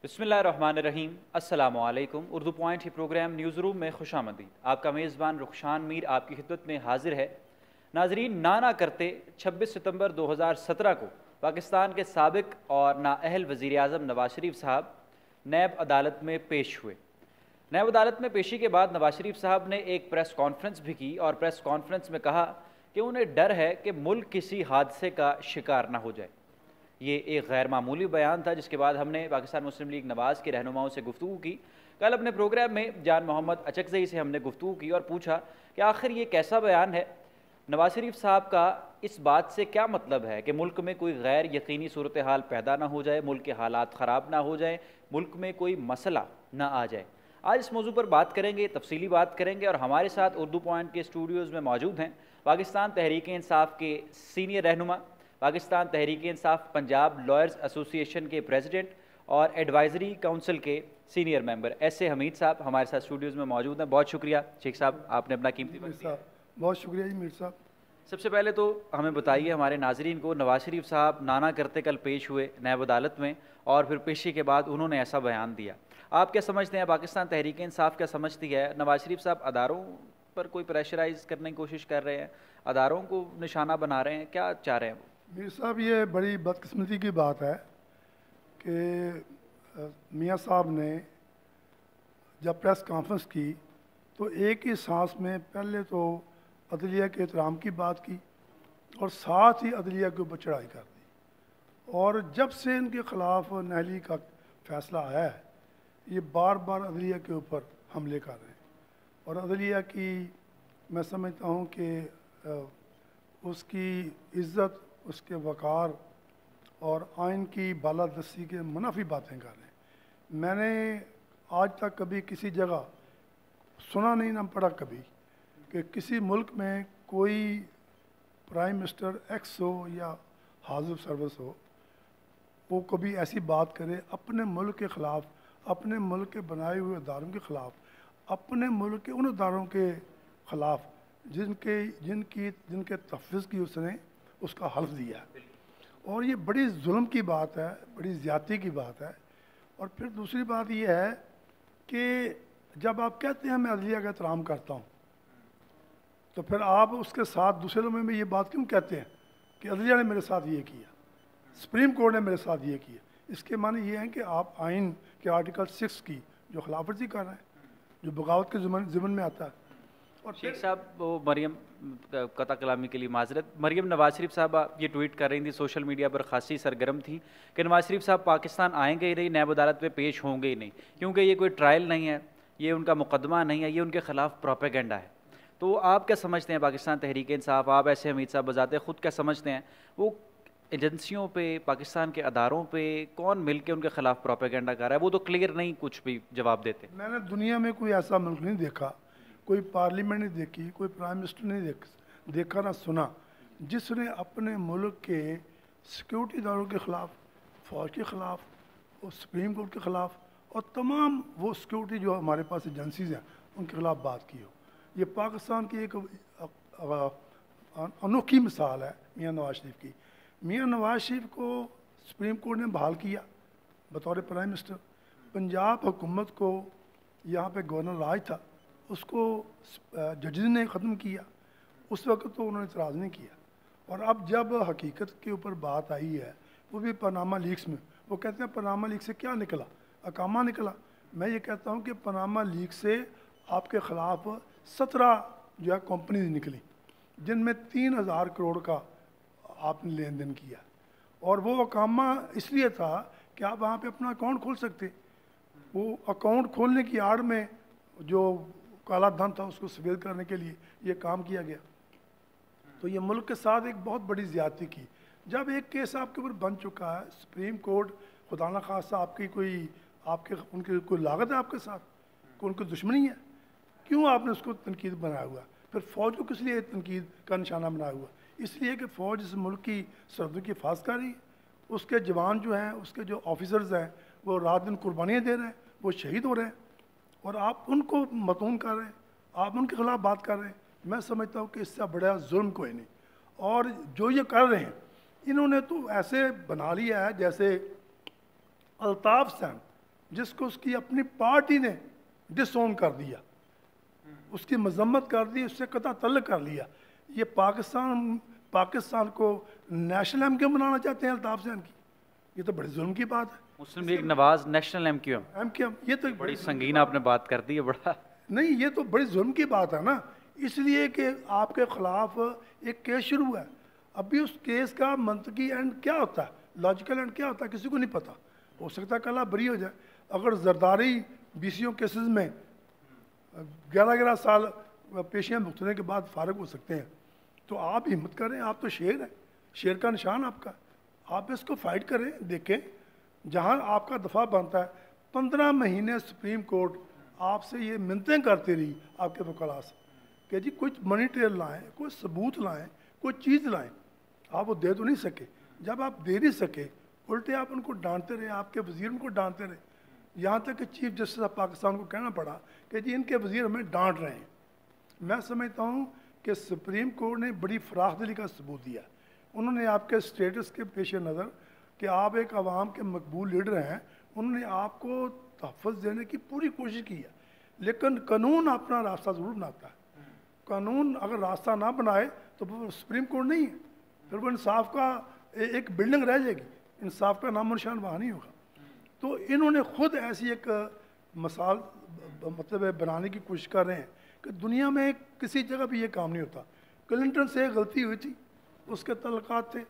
बिस्मिल्लाहिर्रहमानिर्रहीम। अस्सलामुअलैकुम। उर्दू पॉइंट ही programme news room में खुशामदीद। आपका मेज़बान रुखशान मीर आपकी खिदमत में हाजिर है। नाजरीन, ना करते 26 सितंबर 2017 को पाकिस्तान के साबिक और नाअहल वज़ीर आज़म नवाज शरीफ साहब नैब अदालत में पेश हुए। नैब अदालत में पेशी के बाद नवाज शरीफ साहब ने एक प्रेस कॉन्फ्रेंस भी की और प्रेस कॉन्फ्रेंस में कहा कि उन्हें डर है कि मुल्क किसी हादसे का शिकार ना हो जाए। ये एक गैर मामूली बयान था, जिसके बाद हमने पाकिस्तान मुस्लिम लीग नवाज़ के रहनुमाओं से गुफ्तगू की। कल अपने प्रोग्राम में जान मोहम्मद अचकज़ई से हमने गुफ्तगू की और पूछा कि आखिर ये कैसा बयान है। नवाज शरीफ साहब का इस बात से क्या मतलब है कि मुल्क में कोई गैर यकीनी सूरत हाल पैदा ना हो जाए, मुल्क के हालात ख़राब ना हो जाए, मुल्क में कोई मसला ना आ जाए। आज इस मौजू पर बात करेंगे, तफसीली बात करेंगे। और हमारे साथ उर्दू पॉइंट के स्टूडियोज़ में मौजूद हैं पाकिस्तान तहरीक इंसाफ के सीनियर रहनुमा, पाकिस्तान तहरीक इंसाफ पंजाब लॉयर्स एसोसिएशन के प्रेसिडेंट और एडवाइजरी काउंसिल के सीनियर मेंबर ऐसे हमीद साहब हमारे साथ स्टूडियोज़ में मौजूद हैं। बहुत शुक्रिया शेख साहब, आपने अपना कीमती वक्त दिया। बहुत शुक्रिया जी मीर साहब। सबसे पहले तो हमें बताइए, हमारे नाजरीन को, नवाज शरीफ साहब नाना करते कल पेश हुए नैब अदालत में और फिर पेशी के बाद उन्होंने ऐसा बयान दिया। आप क्या समझते हैं, पाकिस्तान तहरीक इंसाफ क्या समझती है, नवाज शरीफ साहब अदारों पर कोई प्रेशराइज करने की कोशिश कर रहे हैं, अदारों को निशाना बना रहे हैं, क्या चाह रहे हैं वो? मीर साहब, ये बड़ी बदकिस्मती की बात है कि मियाँ साहब ने जब प्रेस कॉन्फ्रेंस की तो एक ही सांस में पहले तो अदलिया के एहतराम की बात की और साथ ही अदलिया के ऊपर चढ़ाई कर दी। और जब से इनके ख़िलाफ़ नहली का फ़ैसला आया है, ये बार बार अदलिया के ऊपर हमले कर रहे हैं। और अदलिया की मैं समझता हूँ कि उसकी इज़्ज़त, उसके वक़ार और आइन की बालादस्ती के मुनाफी बातें कर रहे हैं। मैंने आज तक कभी किसी जगह सुना नहीं, ना पढ़ा कभी कि किसी मुल्क में कोई प्राइम मिनिस्टर एक्स हो या हाजिर सर्विस हो, वो कभी ऐसी बात करे अपने मुल्क के ख़िलाफ़, अपने मुल्क के बनाए हुए इदारों के ख़िलाफ़, अपने मुल्क के उन इदारों के ख़िलाफ़ जिनके तहफ़्फ़ुज़ की उसने उसका हल्फ दिया। और ये बड़ी जुल्म की बात है, बड़ी ज़्यादती की बात है। और फिर दूसरी बात ये है कि जब आप कहते हैं मैं अदलिया का एहतराम करता हूँ, तो फिर आप उसके साथ दूसरे लम्हे में ये बात क्यों कहते हैं कि अदलिया ने मेरे साथ ये किया, सुप्रीम कोर्ट ने मेरे साथ ये किया? इसके माने ये हैं कि आप आइन के आर्टिकल 6 की जो खिलाफवर्जी कर रहे हैं, जो बगावत के ज़िमन में आता है। और शेख साहब, वो मरियम कता कलामी के लिए माजरत, मरियम नवाज शरीफ साहब ये ट्वीट कर रही थी, सोशल मीडिया पर खासी सरगर्म थी कि नवाज शरीफ साहब पाकिस्तान आएंगे ही नहीं, नैब अदालत में पेश होंगे ही नहीं, क्योंकि ये कोई ट्रायल नहीं है, ये उनका मुकदमा नहीं है, ये उनके खिलाफ प्रोपेगेंडा है। तो आप क्या समझते हैं, पाकिस्तान तहरीक इंसाफ, आप ऐसे हमीद साहब बजाते खुद क्या समझते हैं, वो एजेंसियों पे, पाकिस्तान के अदारों पे कौन मिल के उनके खिलाफ प्रोपेगेंडा कर रहा है? वो तो क्लियर नहीं कुछ भी जवाब देते। मैंने दुनिया में कोई ऐसा मुल्क नहीं देखा, कोई पार्लियामेंट नहीं देखी, कोई प्राइम मिनिस्टर नहीं देखा ना सुना जिसने अपने मुल्क के सिक्योरिटी इदारों के ख़िलाफ़, फ़ौज के ख़िलाफ़ और सुप्रीम कोर्ट के ख़िलाफ़ और तमाम वो सिक्योरिटी जो हमारे पास एजेंसीज़ हैं उनके ख़िलाफ़ बात की हो। ये पाकिस्तान की एक अनोखी मिसाल है मियाँ नवाज शरीफ की। मियाँ नवाज शरीफ को सुप्रीम कोर्ट ने बहाल किया बतौर प्राइम मिनिस्टर। पंजाब हुकूमत को यहाँ पे गवर्नर राज था, उसको जजेस ने ख़त्म किया। उस वक्त तो उन्होंने इतराज़ नहीं किया। और अब जब हकीकत के ऊपर बात आई है, वो भी पनामा लीक्स में, वो कहते हैं पनामा लीक से क्या निकला, अकामा निकला। मैं ये कहता हूँ कि पनामा लीक से आपके ख़िलाफ़ 17 जो है कंपनीज निकली, जिनमें 3000 करोड़ का आपने लेन देन किया। और वो अकामा इसलिए था कि आप वहाँ पे अपना अकाउंट खोल सकते। वो अकाउंट खोलने की आड़ में जो काला धन था उसको सफेद करने के लिए ये काम किया गया। तो ये मुल्क के साथ एक बहुत बड़ी ज़्यादती की। जब एक केस आपके ऊपर बन चुका है, सुप्रीम कोर्ट खुदा न खासा उनकी कोई लागत है आपके साथ, कोई उनकी दुश्मनी है, क्यों आपने उसको तनकीद बनाया हुआ? फिर फ़ौज को किस लिए तनकीद का निशाना बनाया हुआ? इसलिए कि फ़ौज इस मुल्क की सरहदों की हिफाज़त कर रही है। उसके जवान जो हैं, उसके जो ऑफिसर्स हैं, वो रात दिन कुर्बानियाँ दे रहे हैं, वो शहीद हो रहे हैं और आप उनको मतून कर रहे हैं, आप उनके ख़िलाफ़ बात कर रहे हैं। मैं समझता हूँ कि इससे बड़ा जुल्म कोई नहीं। और जो ये कर रहे हैं, इन्होंने तो ऐसे बना लिया है जैसे अल्ताफ़ सैन जिसको उसकी अपनी पार्टी ने डिसओन कर दिया, उसकी मजम्मत कर दी, उससे कता तल्लुक कर लिया। ये पाकिस्तान को नेशनल एम क्यों बनाना चाहते हैं अल्ताफ हुसैन की? ये तो बड़े जुल्म की बात है। मुस्लिम लीग नवाज नेशनल एम ये तो बड़ी संगीन आपने बात कर दी है। बड़ा नहीं, ये तो बड़ी जुल्म की बात है ना, इसलिए कि आपके खिलाफ एक केस शुरू हुआ है। अभी उस केस का मंतकी एंड क्या होता है, लॉजिकल एंड क्या होता है, किसी को नहीं पता। हो सकता है कल आप बरी हो जाए। अगर जरदारी BCO केसेस में 11 साल पेशियाँ भुगतने के बाद फारग हो सकते हैं, तो आप हिम्मत करें, आप तो शेर हैं, शेर का निशान आपका, आप इसको फाइट करें। देखें जहाँ आपका दफा बनता है, 15 महीने सुप्रीम कोर्ट आपसे ये मिन्नतें करती रही आपके वकला से कि जी कुछ मनी ट्रेल लाएँ, कोई सबूत लाएँ, कोई चीज़ लाएँ। आप वो दे तो नहीं सके। जब आप दे नहीं सके, उल्टे आप उनको डांटते रहे, आपके वज़ीर उनको डांटते रहे, यहाँ तक कि चीफ जस्टिस ऑफ पाकिस्तान को कहना पड़ा कि जी इनके वज़ीर हमें डांट रहे हैं। मैं समझता हूँ कि सुप्रीम कोर्ट ने बड़ी फराखदिली का सबूत दिया। उन्होंने आपके स्टेटस के पेश नज़र कि आप एक आवाम के मकबूल लीडर हैं, उन्होंने आपको तहफ़्फ़ुज़ देने की पूरी कोशिश की है। लेकिन कानून अपना रास्ता ज़रूर बनाता है। कानून अगर रास्ता ना बनाए तो वो सुप्रीम कोर्ट नहीं है, फिर वो इंसाफ का एक बिल्डिंग रह जाएगी, इंसाफ का नामो निशान वहाँ नहीं होगा। तो इन्होंने खुद ऐसी एक मिसाल मतलब बनाने की कोशिश कर रहे हैं कि दुनिया में किसी जगह भी ये काम नहीं होता। क्लिंटन से गलती हुई थी, उसके तल्लुकात थे,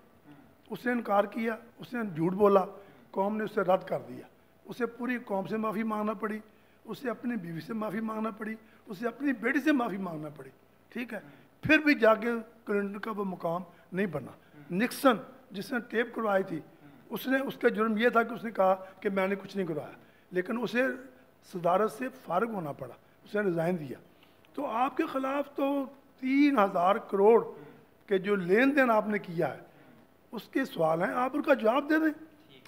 उसने इनकार किया, उसने झूठ बोला, कौम ने उसे रद्द कर दिया, उसे पूरी कौम से माफ़ी मांगना पड़ी, उसे अपनी बीवी से माफ़ी मांगना पड़ी, उसे अपनी बेटी से माफ़ी मांगना पड़ी, ठीक है। फिर भी जाके क्लिंटन का वो मुकाम नहीं बना। निक्सन जिसने टेप करवाई थी, उसने उसका जुर्म ये था कि उसने कहा कि मैंने कुछ नहीं करवाया, लेकिन उसे सदारत से फारग होना पड़ा, उसने रिज़ाइन दिया। तो आपके ख़िलाफ़ तो 3000 करोड़ के जो लेन देन आपने किया है उसके सवाल हैं, आप उनका जवाब दे दें,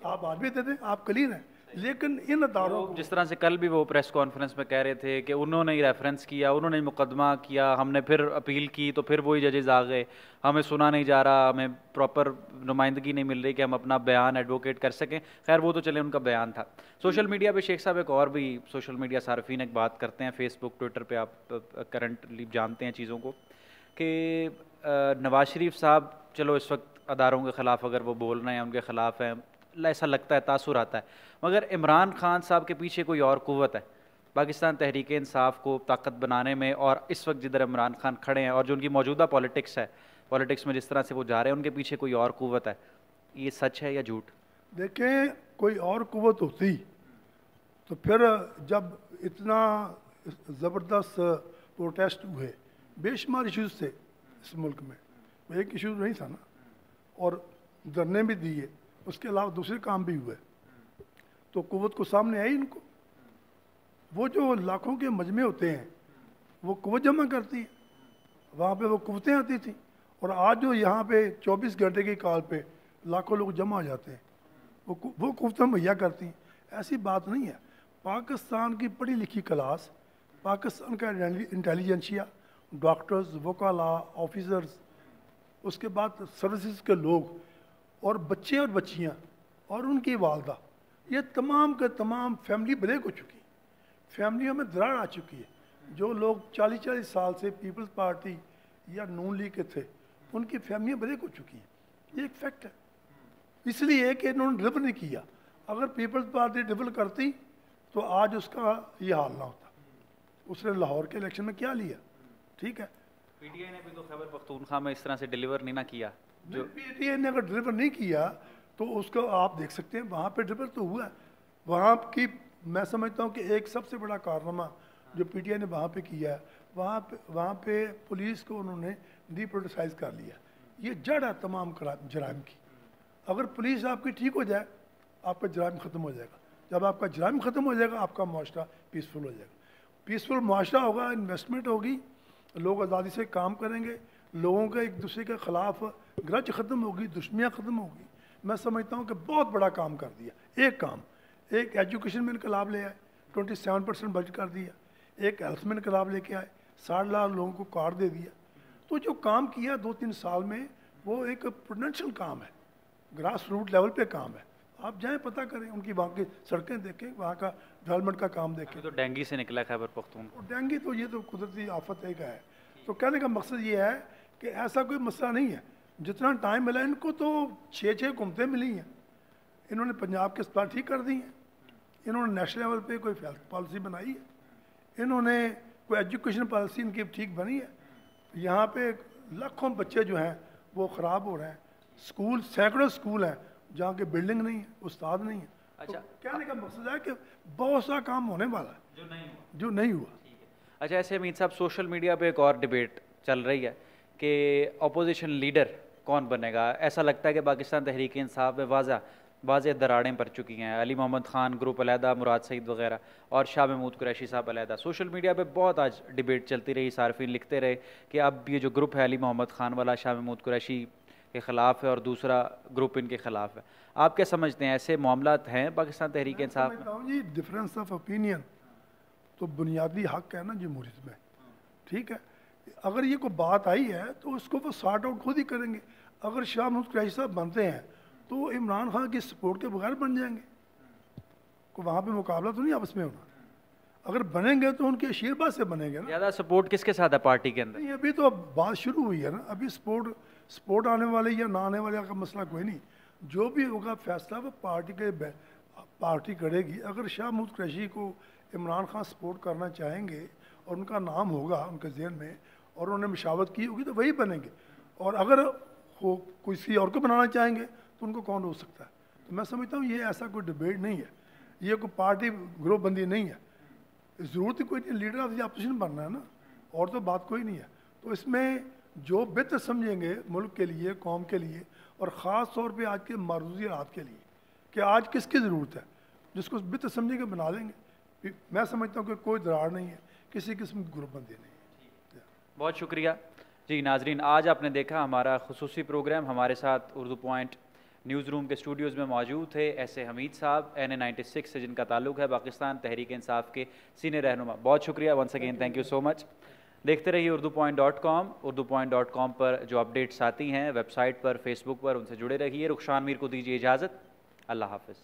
आप आज भी दे दें, आप क्लीन हैं। लेकिन इन अदारों को जिस तरह से कल भी वो प्रेस कॉन्फ्रेंस में कह रहे थे कि उन्होंने ही रेफरेंस किया, उन्होंने ही मुकदमा किया, हमने फिर अपील की तो फिर वही जजेस आ गए, हमें सुना नहीं जा रहा, हमें प्रॉपर नुमाइंदगी नहीं मिल रही कि हम अपना बयान एडवोकेट कर सकें। खैर वो तो चले, उनका बयान था। सोशल मीडिया पे शेख साहब एक और भी सोशल मीडिया सार्फिन एक बात करते हैं, फेसबुक ट्विटर पर, आप करंटली जानते हैं चीज़ों को, कि नवाज शरीफ साहब चलो इस वक्त अदारों के ख़िलाफ़ अगर वो बोल रहे हैं, उनके ख़िलाफ़ हैं, ऐसा लगता है, तासुर आता है, मगर इमरान खान साहब के पीछे कोई और कुव्वत है पाकिस्तान तहरीक इंसाफ को ताकत बनाने में। और इस वक्त जिधर इमरान खान खड़े हैं और जो उनकी मौजूदा पॉलिटिक्स है, पॉलिटिक्स में जिस तरह से वो जा रहे हैं, उनके पीछे कोई और कुव्वत है। ये सच है या झूठ? देखें, कोई और कुव्वत होती तो फिर जब इतना ज़बरदस्त प्रोटेस्ट हुए, बेशुमार इशूज़ थे इस मुल्क में, वो एक इशू नहीं था ना, और धरने भी दिए, उसके अलावा दूसरे काम भी हुए, तो कुव्वत को सामने आई इनको। वो जो लाखों के मजमे होते हैं वो कुव्वत जमा करती है, वहाँ पे वो कुव्वतें आती थी। और आज जो यहाँ पे 24 घंटे की कॉल पे लाखों लोग जमा हो जाते हैं, वो कुव्वतें मुहैया करती हैं। ऐसी बात नहीं है। पाकिस्तान की पढ़ी लिखी क्लास, पाकिस्तान का इंटेलिजेंसिया, डॉक्टर्स, वकाला, ऑफिसर्स, उसके बाद सर्विसेज के लोग, और बच्चे और बच्चियाँ और उनकी वालदा, ये तमाम के तमाम फैमिली ब्रेक हो चुकी है, फैमिलियों में दरार आ चुकी है। जो लोग 40-40 साल से पीपल्स पार्टी या नून लीग के थे, उनकी फैमिलियाँ ब्रेक हो चुकी हैं, ये एक फैक्ट है। इसलिए कि इन्होंने डिलीवर नहीं किया। अगर पीपल्स पार्टी डिलीवर करती तो आज उसका ये हाल ना होता। उसने लाहौर के इलेक्शन में क्या लिया, ठीक है। PTI ने भी तो खैबर पख्तूनख्वा में इस तरह से डिलीवर नहीं ना किया। जो PTI ने अगर डिलीवर नहीं किया तो उसको आप देख सकते हैं, वहाँ पे डिलीवर तो हुआ है। वहाँ की मैं समझता हूँ कि एक सबसे बड़ा कारनामा जो PTI ने वहाँ पे किया है, वहाँ पे पुलिस को उन्होंने डीपोलिटिसाइज कर लिया। ये जड़ है तमाम जराइम की। अगर पुलिस आपकी ठीक हो जाए, आपका जराइम ख़त्म हो जाएगा। जब आपका जराइम ख़त्म हो जाएगा, आपका मुआशरा पीसफुल हो जाएगा। पीसफुल मुआशरा होगा, इन्वेस्टमेंट होगी, लोग आज़ादी से काम करेंगे, लोगों के एक दूसरे के ख़िलाफ़ ग्रज ख़त्म होगी, दुश्मनियाँ ख़त्म होगी। मैं समझता हूँ कि बहुत बड़ा काम कर दिया। एक काम, एक एजुकेशन में इनकलाब ले आए, 27% बजट कर दिया। एक हेल्थ में इनकलाब लेके आए, 60 लाख लोगों को कार्ड दे दिया। तो जो काम किया 2-3 साल में, वो एक पोटेंशियल काम है, ग्रास रूट लेवल पे काम है। आप जाएं पता करें, उनकी वहाँ की सड़कें देखें, वहाँ का डेवलपमेंट का काम देखें। तो डेंगू से निकला खैबर पख्तूनख्वा। और डेंगू तो ये तो कुदरती आफत एक है। तो कहने का मकसद ये है कि ऐसा कोई मसला नहीं है। जितना टाइम मिला इनको तो 6 हुकूमतें मिली हैं, इन्होंने पंजाब के अस्पताल ठीक कर दी हैं, इन्होंने नेशनल लेवल पे कोई हेल्थ पॉलिसी बनाई है, इन्होंने कोई एजुकेशन पॉलिसी इनकी ठीक बनी है। यहाँ पे लाखों बच्चे जो हैं वो ख़राब हो रहे हैं। स्कूल, सैकड़ों स्कूल हैं जहाँ के बिल्डिंग नहीं है, उस्ताद नहीं है। अच्छा, तो कहने का मकसद है कि बहुत सा काम होने वाला है जो नहीं हुआ। अच्छा, ऐसे अमीन साहब, सोशल मीडिया पे एक और डिबेट चल रही है कि अपोजिशन लीडर कौन बनेगा। ऐसा लगता है कि पाकिस्तान तहरीक इंसाफ में वाज़ेह दरारें पड़ चुकी हैं। अली मोहम्मद ख़ान ग्रुप अलहदा, मुराद सईद वगैरह, और शाह महमूद कुरैशी साहब अलहदा। सोशल मीडिया पे बहुत आज डिबेट चलती रही, सार्फिन लिखते रहे कि अब ये जो ग्रुप है अली मोहम्मद ख़ान वाला शाह महमूद कुरैशी के ख़िलाफ़ है और दूसरा ग्रुप इनके ख़िलाफ़ है। आप क्या समझते हैं, ऐसे मामलात हैं पाकिस्तान तहरीक इंसाफ में? जी, डिफरेंस ऑफ ओपिनियन तो बुनियादी हक है ना जमहूरियत में, ठीक है। अगर ये कोई बात आई है तो उसको वो सॉर्ट आउट खुद ही करेंगे। अगर शाह महमूद कुरैशी साहब बनते हैं तो इमरान खान की सपोर्ट के बगैर बन जाएंगे, को वहाँ पे मुकाबला तो नहीं आपस में होना। अगर बनेंगे तो उनके आशीर्वाद से बनेंगे ना। ज़्यादा सपोर्ट किसके साथ है पार्टी के अंदर? नहीं, अभी तो बात शुरू हुई है ना, अभी सपोर्ट आने वाले या ना आने वाले का मसला कोई नहीं। जो भी होगा फैसला वो पार्टी करेगी। अगर शाह महमूद कुरैशी को इमरान खान सपोर्ट करना चाहेंगे और उनका नाम होगा उनके जहन में और उन्होंने मशावत की होगी तो वही बनेंगे। और अगर वो किसी और को बनाना चाहेंगे तो उनको कौन रोक सकता है? तो मैं समझता हूँ ये ऐसा कोई डिबेट नहीं है, ये कोई पार्टी ग्रुप बंदी नहीं है। ज़रूरत ही कोई नहीं, लीडर ऑफ द अपोजिशन बनना है ना, और तो बात कोई नहीं है। तो इसमें जो बेहतर समझेंगे मुल्क के लिए, कौम के लिए, और ख़ास तौर पे आज के मौजूदा हालात के लिए कि आज किसकी ज़रूरत है, जिसको बेहतर समझेंगे बना लेंगे। मैं समझता हूँ कि कोई दरार नहीं है, किसी किस्म की ग्रुप बंदी नहीं है। बहुत शुक्रिया जी। नाजरीन, आज आपने देखा हमारा खुसूसी प्रोग्राम। हमारे साथ उर्दू पॉइंट न्यूज़ रूम के स्टूडियोज़ में मौजूद थे ऐसे हमीद साहब, NA 96 से जिनका ताल्लुक़ है पाकिस्तान तहरीक इंसाफ के सीनियर रहनुमा। बहुत शुक्रिया once again, thank you so much. देखते रहिए urdupoint.com। urdupoint.com पर जो अपडेट्स आती हैं वेबसाइट पर, फेसबुक पर, उनसे जुड़े रहिए। रुखशान मीर को दीजिए इजाज़त। अल्लाह हाफ़िज़।